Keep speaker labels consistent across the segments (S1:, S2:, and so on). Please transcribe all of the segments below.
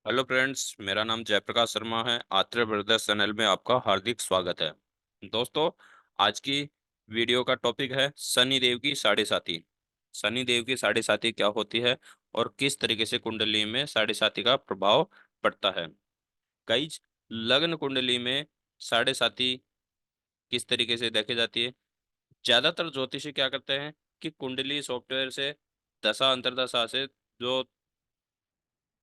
S1: Hello friends, मेरा नाम जयप्रकाश शर्मा है। आत्रे ब्रदर्स चैनल में आपका हार्दिक स्वागत है। दोस्तों, आज की वीडियो का टॉपिक है शनि देव की साढ़े साती। शनि देव की साढ़े साती क्या होती है और किस तरीके से कुंडली में साढ़े साती का प्रभाव पड़ता है। कई लग्न कुंडली में साढ़े साती किस तरीके से देखी जाती है। ज्यादातर ज्योतिषी क्या करते हैं कि कुंडली सॉफ्टवेयर से दशा अंतरदशा से जो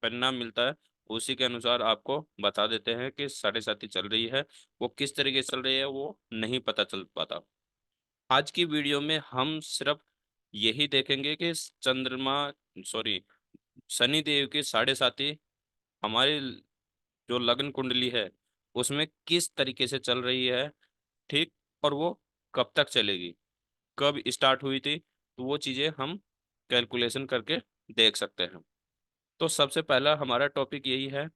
S1: परिणाम मिलता है उसी के अनुसार आपको बता देते हैं कि साढ़े साती चल रही है। वो किस तरीके से चल रही है वो नहीं पता चल पाता। आज की वीडियो में हम सिर्फ यही देखेंगे कि चंद्रमा सॉरी शनि देव की साढ़े साती हमारी जो लग्न कुंडली है उसमें किस तरीके से चल रही है। ठीक। और वो कब तक चलेगी, कब स्टार्ट हुई थी, तो वो चीजें हम कैलकुलेशन करके देख सकते हैं। तो सबसे पहला हमारा टॉपिक यही है।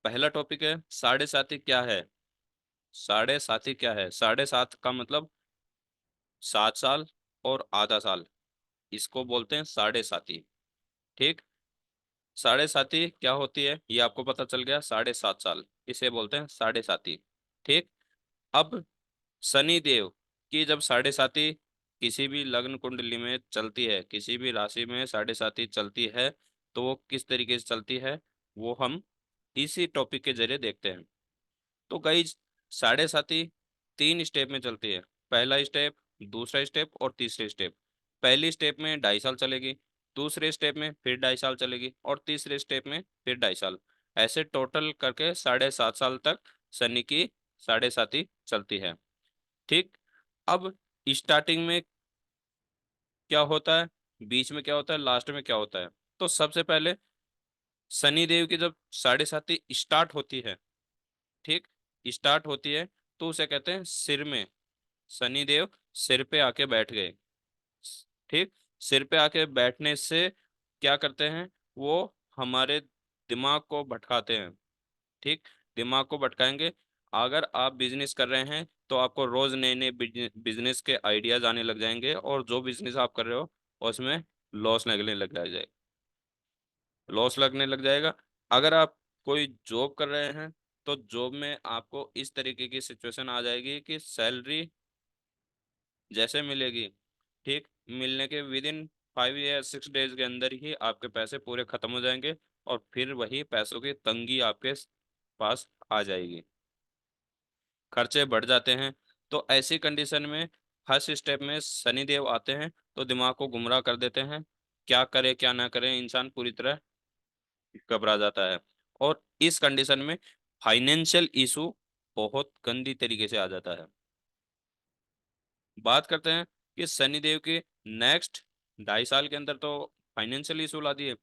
S1: पहला टॉपिक है साढ़े साती क्या है। साढ़े साती क्या है? साढ़े सात का मतलब 7 साल और आधा साल, इसको बोलते हैं साढ़े साती। ठीक। साढ़े साती क्या होती है ये आपको पता चल गया। 7.5 साल इसे बोलते हैं साढ़े साती। ठीक। अब शनि देव की जब साढ़े साती किसी भी लग्न कुंडली में चलती है, किसी भी राशि में साढ़े साती चलती है, तो वो किस तरीके से चलती है वो हम इसी टॉपिक के जरिए देखते हैं। तो कई साढ़े साती 3 स्टेप में चलती है। पहला स्टेप, दूसरा स्टेप और तीसरे स्टेप। पहली स्टेप में 2.5 साल चलेगी, दूसरे स्टेप में फिर 2.5 साल चलेगी और तीसरे स्टेप में फिर 2.5 साल। ऐसे टोटल करके 7.5 साल तक शनि की साढ़े साती चलती है। ठीक। अब स्टार्टिंग में क्या होता है, बीच में क्या होता है, लास्ट में क्या होता है। तो सबसे पहले शनि देव की जब साढ़े साती स्टार्ट होती है, ठीक, स्टार्ट होती है, तो उसे कहते हैं सिर में। शनि देव सिर पे आके बैठ गए। ठीक। सिर पे आके बैठने से क्या करते हैं वो हमारे दिमाग को भटकाते हैं। ठीक। दिमाग को भटकाएंगे। अगर आप बिजनेस कर रहे हैं तो आपको रोज नए नए बिजनेस के आइडियाज आने लग जाएंगे और जो बिजनेस आप कर रहे हो उसमें लॉस लगने लग जाए लॉस लगने लग जाएगा। अगर आप कोई जॉब कर रहे हैं तो जॉब में आपको इस तरीके की सिचुएशन आ जाएगी कि सैलरी जैसे मिलेगी, ठीक, मिलने के विद इन 5 या 6 डेज के अंदर ही आपके पैसे पूरे खत्म हो जाएंगे और फिर वही पैसों की तंगी आपके पास आ जाएगी। खर्चे बढ़ जाते हैं। तो ऐसी कंडीशन में फर्स्ट स्टेप में शनिदेव आते हैं तो दिमाग को गुमराह कर देते हैं। क्या करे क्या ना करे, इंसान पूरी तरह घबरा जाता है और इस कंडीशन में फाइनेंशियल इशू बहुत गंदी तरीके से आ जाता है। बात करते हैं कि शनिदेव के नेक्स्ट 2.5 साल के अंदर तो फाइनेंशियल इशू ला दिए,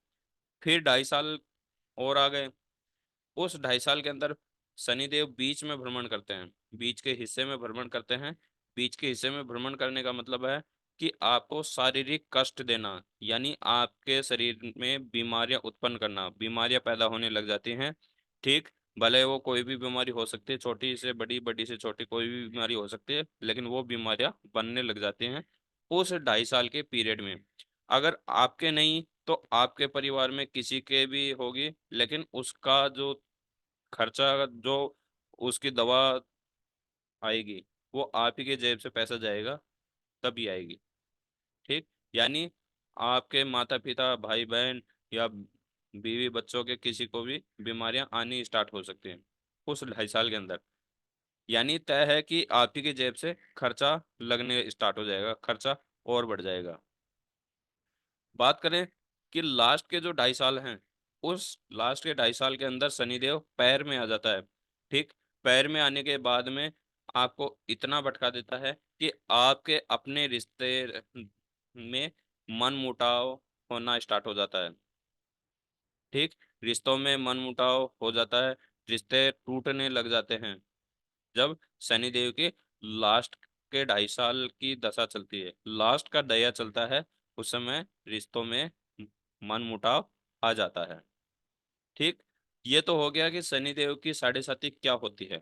S1: फिर 2.5 साल और आ गए। उस 2.5 साल के अंदर शनिदेव बीच में भ्रमण करते हैं, बीच के हिस्से में भ्रमण करते हैं। बीच के हिस्से में भ्रमण करने का मतलब है कि आपको शारीरिक कष्ट देना, यानी आपके शरीर में बीमारियां उत्पन्न करना, बीमारियां पैदा होने लग जाती हैं। ठीक। भले वो कोई भी बीमारी हो सकती है, छोटी से बड़ी, बड़ी से छोटी, कोई भी बीमारी हो सकती है, लेकिन वो बीमारियां बनने लग जाती हैं उस 2.5 साल के पीरियड में। अगर आपके नहीं तो आपके परिवार में किसी के भी होगी, लेकिन उसका जो खर्चा, जो उसकी दवा आएगी, वो आप ही के जेब से पैसा जाएगा तभी आएगी। ठीक। यानी आपके माता पिता, भाई बहन या बीवी बच्चों के किसी को भी बीमारियां आनी स्टार्ट हो सकती हैं उस 2.5 साल के अंदर। यानी तय है कि आप ही की जेब से खर्चा लगने स्टार्ट हो जाएगा, खर्चा और बढ़ जाएगा। बात करें कि लास्ट के जो 2.5 साल हैं, उस लास्ट के 2.5 साल के अंदर शनिदेव पैर में आ जाता है। ठीक। पैर में आने के बाद में आपको इतना भटका देता है कि आपके अपने रिश्ते में मन मुटाव होना स्टार्ट हो जाता है। ठीक। रिश्तों में मन मुटाव हो जाता है, रिश्ते टूटने लग जाते हैं जब शनिदेव की लास्ट के 2.5 साल की दशा चलती है, लास्ट का दया चलता है, उस समय रिश्तों में मन मुटाव आ जाता है। ठीक। ये तो हो गया कि शनिदेव की साढ़े साती क्या होती है।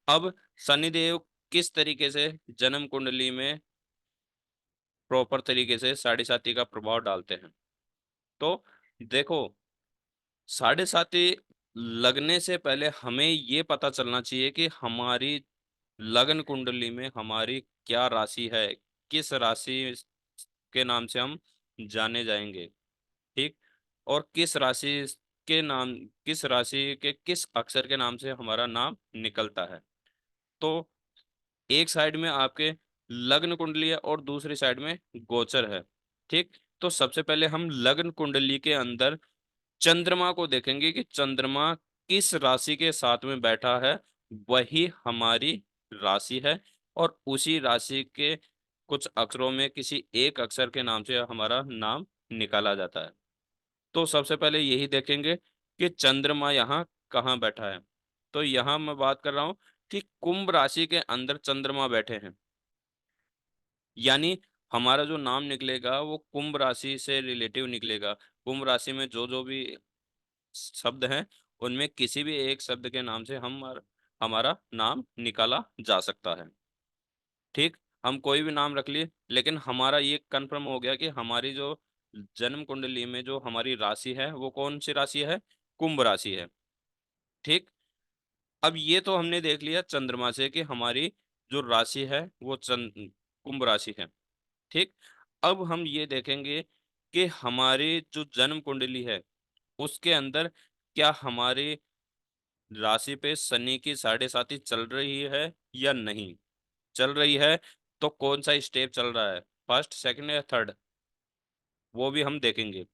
S1: अब शनिदेव किस तरीके से जन्म कुंडली में प्रॉपर तरीके से साढ़े साथी का प्रभाव डालते हैं। तो देखो, साढ़े साथी लगने से पहले हमें ये पता चलना चाहिए कि हमारी लगन कुंडली में हमारी क्या राशि है, किस राशि के नाम से हम जाने जाएंगे। ठीक। और किस राशि के किस अक्षर के नाम से हमारा नाम निकलता है। तो एक साइड में आपके लग्न कुंडली है और दूसरी साइड में गोचर है। ठीक। तो सबसे पहले हम लग्न कुंडली के अंदर चंद्रमा को देखेंगे कि चंद्रमा किस राशि के साथ में बैठा है, वही हमारी राशि है। और उसी राशि के कुछ अक्षरों में किसी एक अक्षर के नाम से हमारा नाम निकाला जाता है। तो सबसे पहले यही देखेंगे कि चंद्रमा यहाँ कहाँ बैठा है। तो यहाँ मैं बात कर रहा हूँ कि कुंभ राशि के अंदर चंद्रमा बैठे हैं। यानी हमारा जो नाम निकलेगा वो कुंभ राशि से रिलेटिव निकलेगा। कुंभ राशि में जो जो भी शब्द हैं, उनमें किसी भी एक शब्द के नाम से हम हमारा नाम निकाला जा सकता है। ठीक। हम कोई भी नाम रख लिए, लेकिन हमारा ये कंफर्म हो गया कि हमारी जो जन्म कुंडली में जो हमारी राशि है वो कौन सी राशि है, कुंभ राशि है। ठीक। अब ये तो हमने देख लिया चंद्रमा से कि हमारी जो राशि है वो कुंभ राशि है। ठीक। अब हम ये देखेंगे कि हमारी जो जन्म कुंडली है उसके अंदर क्या हमारी राशि पे शनि की साढ़े साथी चल रही है या नहीं। चल रही है तो कौन सा स्टेप चल रहा है, फर्स्ट, सेकंड या थर्ड, वो भी हम देखेंगे।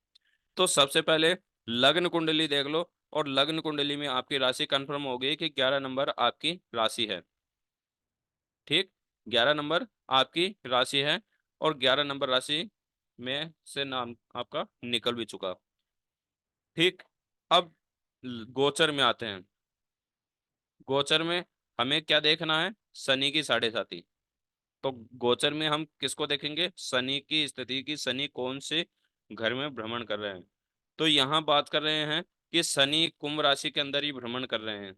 S1: तो सबसे पहले लग्न कुंडली देख लो। और लग्न कुंडली में आपकी राशि कंफर्म हो गई कि 11 नंबर आपकी राशि है। ठीक। 11 नंबर आपकी राशि है और 11 नंबर राशि में से नाम आपका निकल भी चुका। ठीक। अब गोचर में आते हैं। गोचर में हमें क्या देखना है, शनि की साढ़े साथी। तो गोचर में हम किसको देखेंगे, शनि की स्थिति की, शनि कौन से घर में भ्रमण कर रहे हैं। तो यहाँ बात कर रहे हैं कि शनि कुंभ राशि के अंदर ही भ्रमण कर रहे हैं।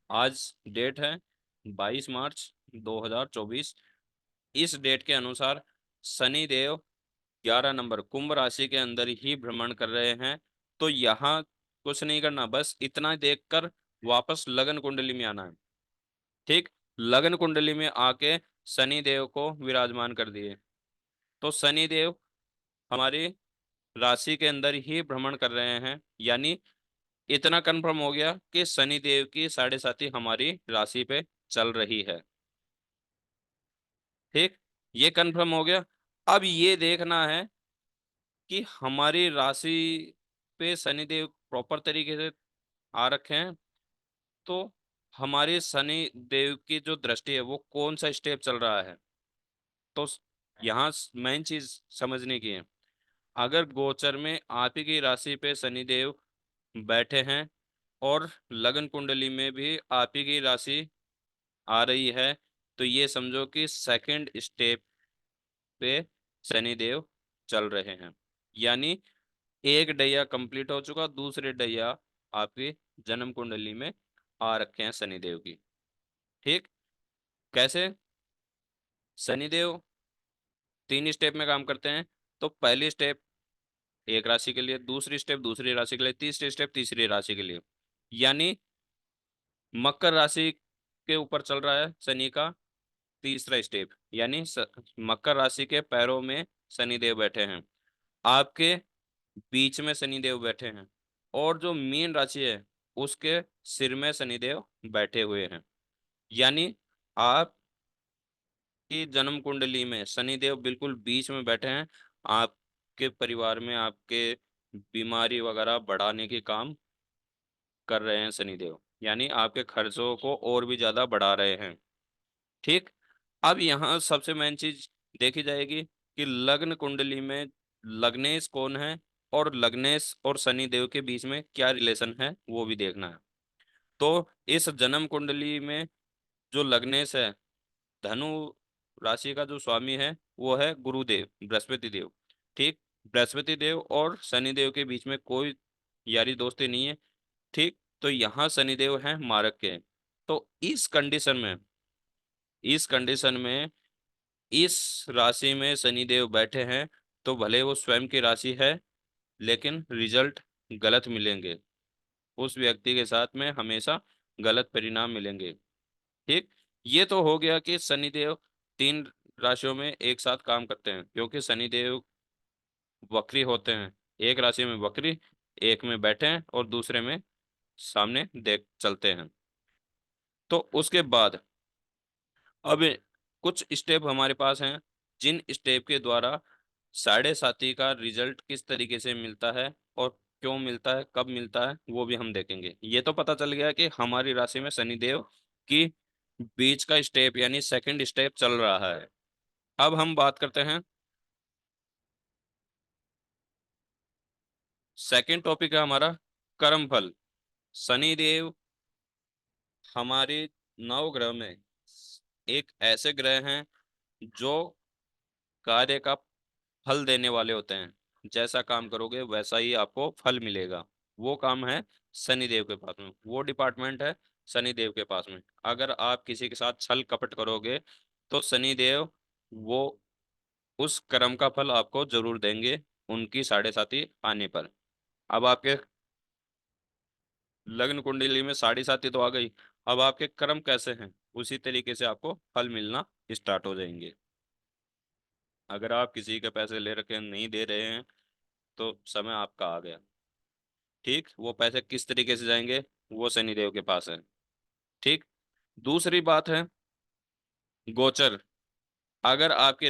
S1: आज डेट है 22 मार्च 2024। इस डेट के अनुसार शनि देव 11 नंबर कुंभ राशि के अंदर ही भ्रमण कर रहे हैं। तो यहाँ कुछ नहीं करना, बस इतना देखकर वापस लगन कुंडली में आना है। ठीक। लगन कुंडली में आके शनि देव को विराजमान कर दिए। तो शनि देव हमारी राशि के अंदर ही भ्रमण कर रहे हैं। यानी इतना कंफर्म हो गया कि शनि देव की साढ़े साथी हमारी राशि पे चल रही है। ठीक। ये कंफर्म हो गया। अब ये देखना है कि हमारी राशि पे शनि देव प्रॉपर तरीके से आ रखे हैं। तो हमारे शनि देव की जो दृष्टि है वो कौन सा स्टेप चल रहा है। तो यहाँ मेन चीज समझने की है। अगर गोचर में आप ही की राशि पे शनिदेव बैठे हैं और लगन कुंडली में भी आप ही की राशि आ रही है, तो ये समझो कि सेकंड स्टेप पे शनिदेव चल रहे हैं। यानी एक डैया कंप्लीट हो चुका, दूसरे डैया आपकी जन्म कुंडली में आ रखे हैं शनिदेव की। ठीक। कैसे, शनिदेव 3 स्टेप में काम करते हैं। तो पहली स्टेप एक राशि के लिए, दूसरी स्टेप दूसरी राशि के लिए, तीसरी स्टेप तीसरी राशि के लिए। यानी मकर राशि के ऊपर चल रहा है शनि का तीसरा स्टेप। यानी मकर राशि के पैरों में शनिदेव बैठे हैं, आपके बीच में शनिदेव बैठे हैं, और जो मीन राशि है उसके सिर में शनिदेव बैठे हुए हैं। यानी आपकी जन्म कुंडली में शनिदेव बिल्कुल बीच में बैठे हैं। आपके परिवार में आपके बीमारी वगैरह बढ़ाने के काम कर रहे हैं शनिदेव। यानी आपके खर्चों को और भी ज्यादा बढ़ा रहे हैं। ठीक। अब यहाँ सबसे मेन चीज देखी जाएगी कि लग्न कुंडली में लग्नेश कौन है और लग्नेश और शनि देव के बीच में क्या रिलेशन है वो भी देखना है। तो इस जन्म कुंडली में जो लग्नेश है, धनु राशि का जो स्वामी है वो है गुरुदेव बृहस्पति देव। ठीक। बृहस्पति देव और शनि देव के बीच में कोई यारी दोस्ती नहीं है। ठीक। तो यहाँ शनिदेव हैं मारक के। तो इस कंडीशन में इस राशि में शनिदेव बैठे हैं तो भले वो स्वयं की राशि है, लेकिन रिजल्ट गलत मिलेंगे। उस व्यक्ति के साथ में हमेशा गलत परिणाम मिलेंगे। ठीक। ये तो हो गया कि शनिदेव तीन राशियों में एक साथ काम करते हैं, क्योंकि शनिदेव वक्री होते हैं। एक राशि में वक्री, एक में बैठे हैं और दूसरे में सामने देख चलते हैं। तो उसके बाद अब कुछ स्टेप हमारे पास हैं, जिन स्टेप के द्वारा साढ़े साथी का रिजल्ट किस तरीके से मिलता है और क्यों मिलता है, कब मिलता है, वो भी हम देखेंगे। ये तो पता चल गया कि हमारी राशि में शनिदेव की बीच का स्टेप यानी सेकंड स्टेप चल रहा है। अब हम बात करते हैं, सेकंड टॉपिक है हमारा कर्म फल। शनिदेव हमारे नौ ग्रह में एक ऐसे ग्रह हैं जो कार्य का फल देने वाले होते हैं। जैसा काम करोगे वैसा ही आपको फल मिलेगा। वो काम है शनिदेव के पास में, वो डिपार्टमेंट है शनिदेव के पास में। अगर आप किसी के साथ छल कपट करोगे तो शनिदेव वो उस कर्म का फल आपको जरूर देंगे, उनकी साढ़े साथी आने पर। अब आपके लग्न कुंडली में साढ़े साथी तो आ गई, अब आपके कर्म कैसे हैं उसी तरीके से आपको फल मिलना स्टार्ट हो जाएंगे। अगर आप किसी के पैसे ले रखे हैं, नहीं दे रहे हैं, तो समय आपका आ गया। ठीक। वो पैसे किस तरीके से जाएंगे, वो शनिदेव के पास है। ठीक। दूसरी बात है गोचर। अगर आपकी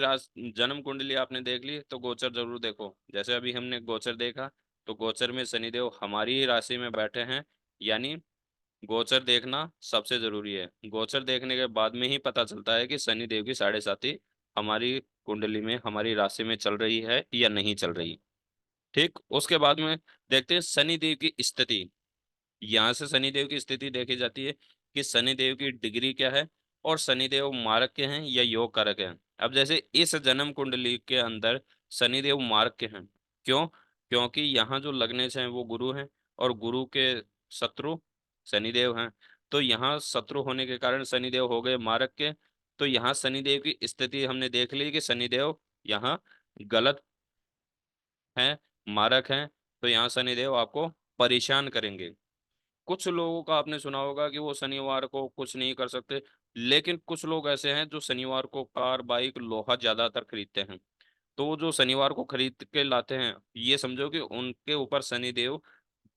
S1: जन्म कुंडली आपने देख ली तो गोचर जरूर देखो। जैसे अभी हमने गोचर देखा, तो गोचर में शनिदेव हमारी ही राशि में बैठे हैं, यानी गोचर देखना सबसे जरूरी है। गोचर देखने के बाद में ही पता चलता है कि शनिदेव की साढ़े साथी हमारी कुंडली में, हमारी राशि में चल रही है या नहीं चल रही। ठीक। उसके बाद में देखते हैं शनिदेव की स्थिति। यहाँ से शनिदेव की स्थिति देखी जाती है कि शनिदेव की डिग्री क्या है, और शनिदेव मार्ग के हैं या योग कारक हैं। अब जैसे इस जन्म कुंडली के अंदर शनिदेव मार्ग के हैं। क्यों? क्योंकि यहाँ जो लग्नेश हैं वो गुरु हैं, और गुरु के शत्रु शनिदेव हैं। तो यहाँ शत्रु होने के कारण शनिदेव हो गए मार्ग के। तो यहाँ शनिदेव की स्थिति हमने देख ली कि शनिदेव यहाँ गलत हैं, मारक हैं। तो यहाँ शनिदेव आपको परेशान करेंगे। कुछ लोगों का आपने सुना होगा कि वो शनिवार को कुछ नहीं कर सकते, लेकिन कुछ लोग ऐसे हैं जो शनिवार को कार बाइक लोहा ज्यादातर खरीदते हैं। तो वो जो शनिवार को खरीद के लाते हैं, ये समझो कि उनके ऊपर शनिदेव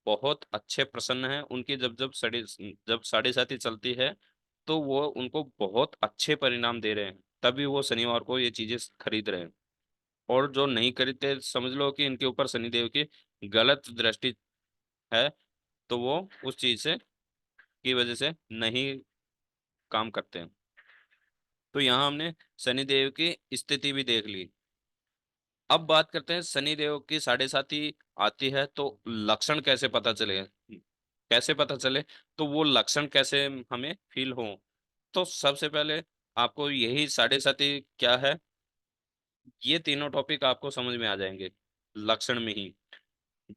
S1: बहुत अच्छे प्रसन्न हैं। उनकी जब साढ़े साथी चलती है तो वो उनको बहुत अच्छे परिणाम दे रहे हैं, तभी वो शनिवार को ये चीजें खरीद रहे हैं। और जो नहीं खरीदते, समझ लो कि इनके ऊपर शनिदेव की गलत दृष्टि है, तो वो उस चीज से की वजह से नहीं काम करते हैं। तो यहाँ हमने शनिदेव की स्थिति भी देख ली। अब बात करते हैं शनिदेव की साढ़े साथी आती है तो लक्षण कैसे पता चले, कैसे पता चले, तो वो लक्षण कैसे हमें फील हो। तो सबसे पहले आपको यही साढ़े साथी क्या है, ये तीनों टॉपिक आपको समझ में आ जाएंगे लक्षण में ही।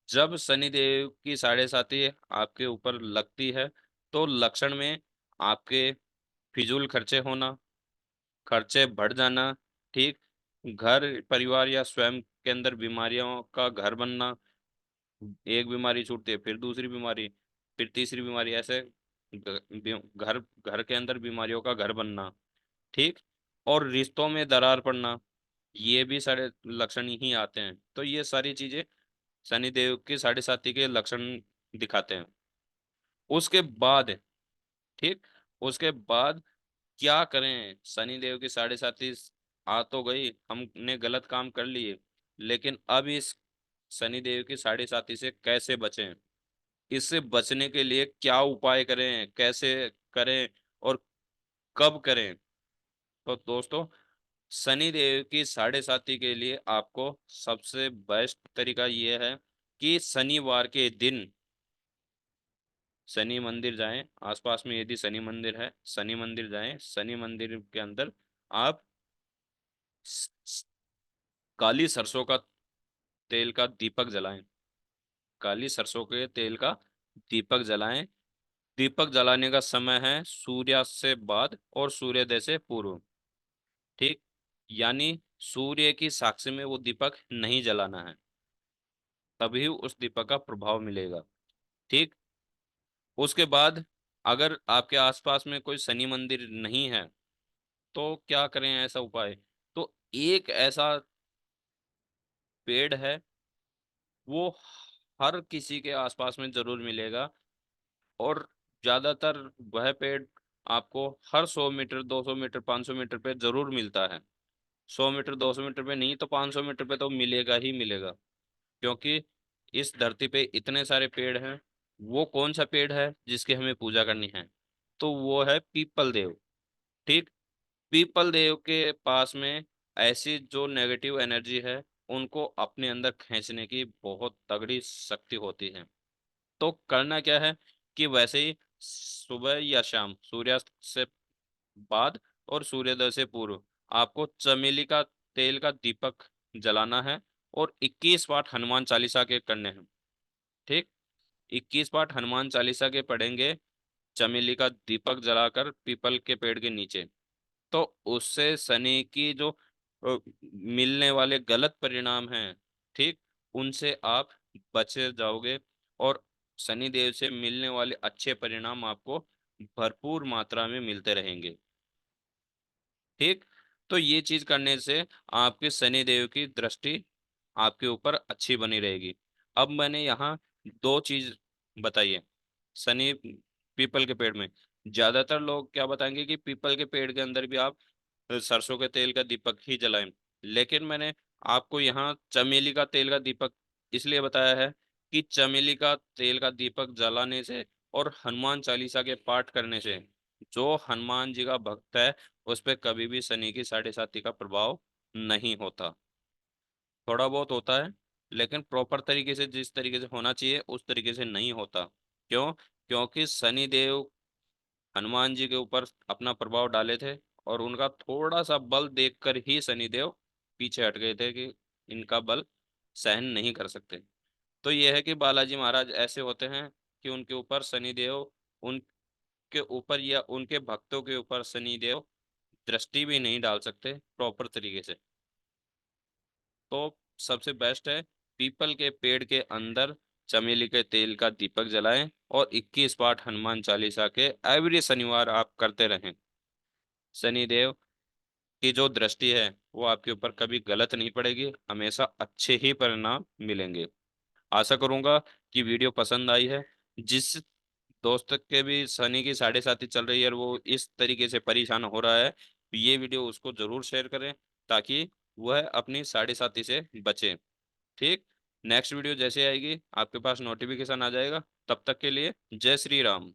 S1: जब शनिदेव की साढ़े साथी आपके ऊपर लगती है तो लक्षण में आपके फिजूल खर्चे होना, खर्चे बढ़ जाना। ठीक। घर परिवार या स्वयं के अंदर बीमारियों का घर बनना। एक बीमारी छूटती है फिर दूसरी बीमारी, फिर तीसरी बीमारी, ऐसे घर घर के अंदर बीमारियों का घर बनना। ठीक। और रिश्तों में दरार पड़ना, ये भी सारे लक्षण ही आते हैं। तो ये सारी चीजें शनिदेव की साढ़े साथी के लक्षण दिखाते हैं। उसके बाद, ठीक, उसके बाद क्या करें। शनिदेव की साढ़े साथी आ तो गई, हमने गलत काम कर लिए, लेकिन अब इस शनिदेव की साढ़े साथी से कैसे बचें, इससे बचने के लिए क्या उपाय करें, कैसे करें और कब करें। तो दोस्तों, शनिदेव की साढ़े साथी के लिए आपको सबसे बेस्ट तरीका ये है कि शनिवार के दिन शनि मंदिर जाएं। आसपास में यदि शनि मंदिर है, शनि मंदिर जाएं। शनि मंदिर के अंदर आप स- स- काली सरसों का तेल का दीपक जलाएं। काली सरसों के तेल का दीपक जलाएं। दीपक जलाने का समय है सूर्यास्त से बाद और सूर्योदय से पूर्व। ठीक। यानी सूर्य की साक्षी में वो दीपक नहीं जलाना है, तभी उस दीपक का प्रभाव मिलेगा। ठीक। उसके बाद अगर आपके आसपास में कोई शनि मंदिर नहीं है तो क्या करें ऐसा उपाय। तो एक ऐसा पेड़ है, वो हर किसी के आसपास में जरूर मिलेगा, और ज्यादातर वह पेड़ आपको हर 100 मीटर, 200 मीटर, 500 मीटर पे जरूर मिलता है। 100 मीटर, 200 मीटर पे नहीं तो 500 मीटर पे तो मिलेगा ही मिलेगा। क्योंकि इस धरती पे इतने सारे पेड़ हैं। वो कौन सा पेड़ है जिसकी हमें पूजा करनी है? तो वो है पीपल देव। ठीक। पीपल देव के पास में ऐसी जो नेगेटिव एनर्जी है, उनको अपने अंदर खींचने की बहुत तगड़ी शक्ति होती है। तो करना क्या है कि वैसे ही सुबह या शाम, सूर्यास्त से बाद और सूर्योदय से पूर्व, आपको चमेली का तेल का दीपक जलाना है, और 21 पाठ हनुमान चालीसा के करने हैं। ठीक। 21 पाठ हनुमान चालीसा के पढ़ेंगे चमेली का दीपक जलाकर पीपल के पेड़ के नीचे। तो उससे शनि की जो मिलने वाले गलत परिणाम हैं, ठीक, उनसे आप बचे जाओगे, और शनि देव से मिलने वाले अच्छे परिणाम आपको भरपूर मात्रा में मिलते रहेंगे। ठीक। तो ये चीज करने से आपके शनि देव की दृष्टि आपके ऊपर अच्छी बनी रहेगी। अब मैंने यहाँ दो चीज बताई है। शनि पीपल के पेड़ में, ज्यादातर लोग क्या बताएंगे कि पीपल के पेड़ के अंदर भी आप सरसों के तेल का दीपक ही जलाएं। लेकिन मैंने आपको यहाँ चमेली का तेल का दीपक इसलिए बताया है कि चमेली का तेल का दीपक जलाने से और हनुमान चालीसा के पाठ करने से, जो हनुमान जी का भक्त है, उस पे कभी भी शनि की साढ़े साती का प्रभाव नहीं होता। थोड़ा बहुत होता है, लेकिन प्रॉपर तरीके से, जिस तरीके से होना चाहिए उस तरीके से नहीं होता। क्यों? क्योंकि शनि देव हनुमान जी के ऊपर अपना प्रभाव डाले थे, और उनका थोड़ा सा बल देखकर ही शनिदेव पीछे हट गए थे कि इनका बल सहन नहीं कर सकते। तो यह है कि बालाजी महाराज ऐसे होते हैं कि उनके ऊपर शनिदेव, उनके ऊपर या उनके भक्तों के ऊपर शनिदेव दृष्टि भी नहीं डाल सकते प्रॉपर तरीके से। तो सबसे बेस्ट है पीपल के पेड़ के अंदर चमेली के तेल का दीपक जलाएं, और 21 पाठ हनुमान चालीसा के एवरी शनिवार आप करते रहें। शनिदेव की जो दृष्टि है वो आपके ऊपर कभी गलत नहीं पड़ेगी, हमेशा अच्छे ही परिणाम मिलेंगे। आशा करूंगा कि वीडियो पसंद आई है। जिस दोस्त के भी शनि की साढ़े साती चल रही है और वो इस तरीके से परेशान हो रहा है, ये वीडियो उसको जरूर शेयर करें, ताकि वह अपनी साढ़े साती से बचे। ठीक। नेक्स्ट वीडियो जैसे आएगी आपके पास नोटिफिकेशन आ जाएगा। तब तक के लिए जय श्री राम।